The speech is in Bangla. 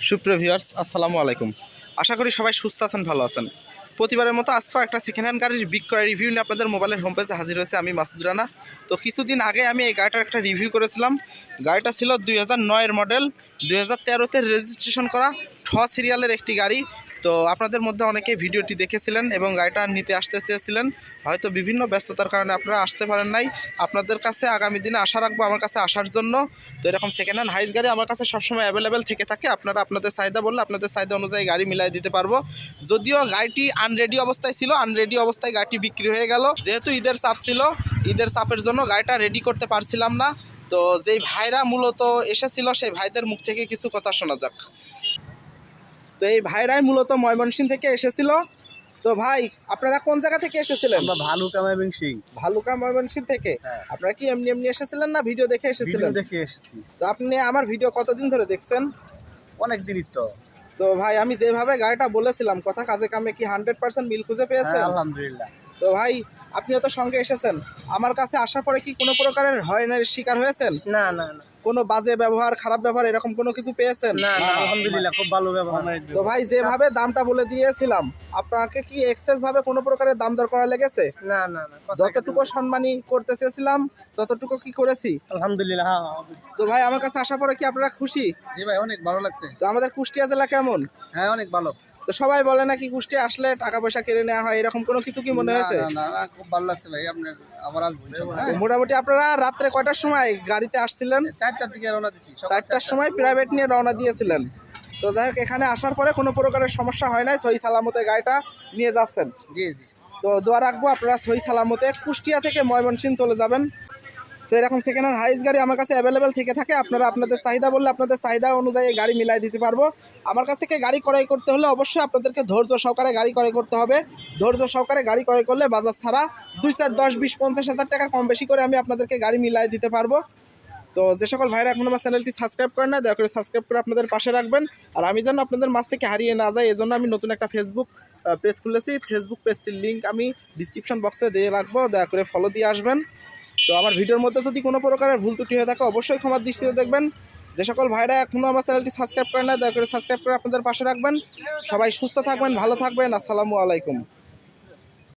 সুপ্রিয় ভিউয়ার্স, আসসালামু আলাইকুম। আশা করি সবাই সুস্থ আছেন, ভালো আছেন। প্রতিবারের মতো আজকেও একটা সেকেন্ড হ্যান্ড গাড়ির বিক্রয় রিভিউ নিয়ে আপনাদের মোবাইলের হোম পেজে হাজির হয়েছে আমি মাসুদ রানা। তো কিছুদিন আগে আমি এই গাড়িটার একটা রিভিউ করেছিলাম। গাড়িটা ছিল 2009-এর মডেল, 2013-তে রেজিস্ট্রেশন করা সিরিয়ালের একটি গাড়ি। তো আপনাদের মধ্যে অনেকে ভিডিওটি দেখেছিলেন এবং গাড়িটা নিতে আসতে চেয়েছিলেন, হয়তো বিভিন্ন ব্যস্ততার কারণে আপনারা আসতে পারেন নাই। আপনাদের কাছে আগামী দিনে আশা রাখবো আমার কাছে আসার জন্য। তো এরকম সেকেন্ড হ্যান্ড হাইস গাড়ি আমার কাছে সবসময় অ্যাভেলেবেল থেকে থাকে। আপনারা আপনাদের চাহিদা বললে আপনাদের চাহিদা অনুযায়ী গাড়ি মিলাই দিতে পারবো। যদিও গাড়িটি আনরেডি অবস্থায় ছিল, আনরেডি অবস্থায় গাড়িটি বিক্রি হয়ে গেল। যেহেতু ঈদের চাপ ছিল, ঈদের চাপের জন্য গাড়িটা রেডি করতে পারছিলাম না। তো যেই ভাইরা মূলত এসেছিল সেই ভাইদের মুখ থেকে কিছু কথা শোনা যাক। তো এই ভাইরাই মূলত ময়মনসিংহ থেকে এসেছিল। তো ভাই, আপনারা কোন জায়গা থেকে এসেছিলেন? আমরা ভালুকা ময়মনসিংহ। ভালুকা ময়মনসিংহ থেকে। আপনারা কি এমনি এমনি এসেছিলেন না ভিডিও দেখে এসেছিলেন? ভিডিও দেখে এসেছি। তো আপনি আমার ভিডিও কতদিন ধরে দেখছেন? অনেক দিনই তো। তো ভাই, আমি যেভাবে গাড়িটা বলেছিলাম কথা কাজে কামে কি 100% মিল খুঁজে পেয়েছেন? আলহামদুলিল্লাহ। তো ভাই, আপনিও তো সঙ্গে এসেছেন। আমার কাছে আসার পরে কি কোনো প্রকারের হয়রানির শিকার হয়েছেন? না না না কোনো বাজে ব্যবহার, খারাপ ব্যবহার এরকম কোনো কিছু পেয়েছেন? না না, আলহামদুলিল্লাহ, খুব ভালো ব্যবহার। তো ভাই, যেভাবে দামটা বলে দিয়েছিলাম, আপনাকে কি এক্সেস ভাবে কোনো প্রকারের দাম দর করা লেগেছে? না না না, যতটুকু সম্মানী করতে চেয়েছিলাম ততটুকু কি করেছি? আলহামদুলিল্লাহ। তো ভাই, আমার কাছে আসার পরে কি আপনারা খুশি? জি ভাই, অনেক ভালো লাগছে। তো আমাদের কুষ্টিয়া জেলা কেমন? হ্যাঁ, অনেক ভালো। তো সবাই বলে নাকি কুষ্টিয়া আসলে টাকা পয়সা কেড়ে নেওয়া হয়, এরকম কোনো কিছু কি মনে হয়েছে? না না, খুব ভালো লাগছে ভাই। আপনার আবার আসবেন। তো মোটামুটি আপনারা রাত্রে কয়টার সময় গাড়িতে আসছিলেন? 4টার দিকে রওনা দিছি। 4টার সময় প্রাইভেট নিয়ে রওনা দিয়েছিলেন। তো যাই হোক, এখানে আসার পরে কোনো প্রকারের সমস্যা হয় নাই, সহি সালামতে গাড়িটা নিয়ে যাচ্ছেন। জি জি। তো দোয়া রাখবো আপনারা সহি সালামতে কুষ্টিয়া থেকে ময়মনসিংহ চলে যাবেন। তো এরকম সেকেন্ড হ্যান্ড হাইস গাড়ি আমার কাছে অ্যাভেলেবেল থেকে থাকে। আপনারা আপনাদের চাহিদা বললে আপনাদের চাহিদা অনুযায়ী গাড়ি মিলাই দিতে পারবো। আমার কাছ থেকে গাড়ি ক্রয় করতে হলে অবশ্যই আপনাদেরকে ধৈর্য সহকারে গাড়ি ক্রয় করতে হবে। ধৈর্য সহকারে গাড়ি ক্রয় করলে বাজার ছাড়া 2, 4, 10, 20, 50,000 টাকা কম বেশি করে আমি আপনাদেরকে গাড়ি মিলাই দিতে পারবো। তো যে সকল ভাইরা এখন আমার চ্যানেলটি সাবস্ক্রাইব করেন না, দয়া করে সাবস্ক্রাইব করে আপনাদের পাশে রাখবেন। আর আমি যেন আপনাদের মাঝ থেকে হারিয়ে না যাই, এজন্য আমি নতুন একটা ফেসবুক পেজ খুলেছি। ফেসবুক পেজটির লিঙ্ক আমি ডিসক্রিপশন বক্সে দিয়ে রাখবো, দয়া করে ফলো দিয়ে আসবেন। তো আমার ভিডিওর মধ্যে যদি কোনো প্রকারের ভুল ত্রুটি হয়ে থাকে অবশ্যই ক্ষমার দৃষ্টিতে দেখবেন। যে সকল ভাইরা এখনও আমার চ্যানেলটি সাবস্ক্রাইব করেন না, দয়া করে সাবস্ক্রাইব করে আপনাদের পাশে রাখবেন। সবাই সুস্থ থাকবেন, ভালো থাকবেন। আসসালামু আলাইকুম।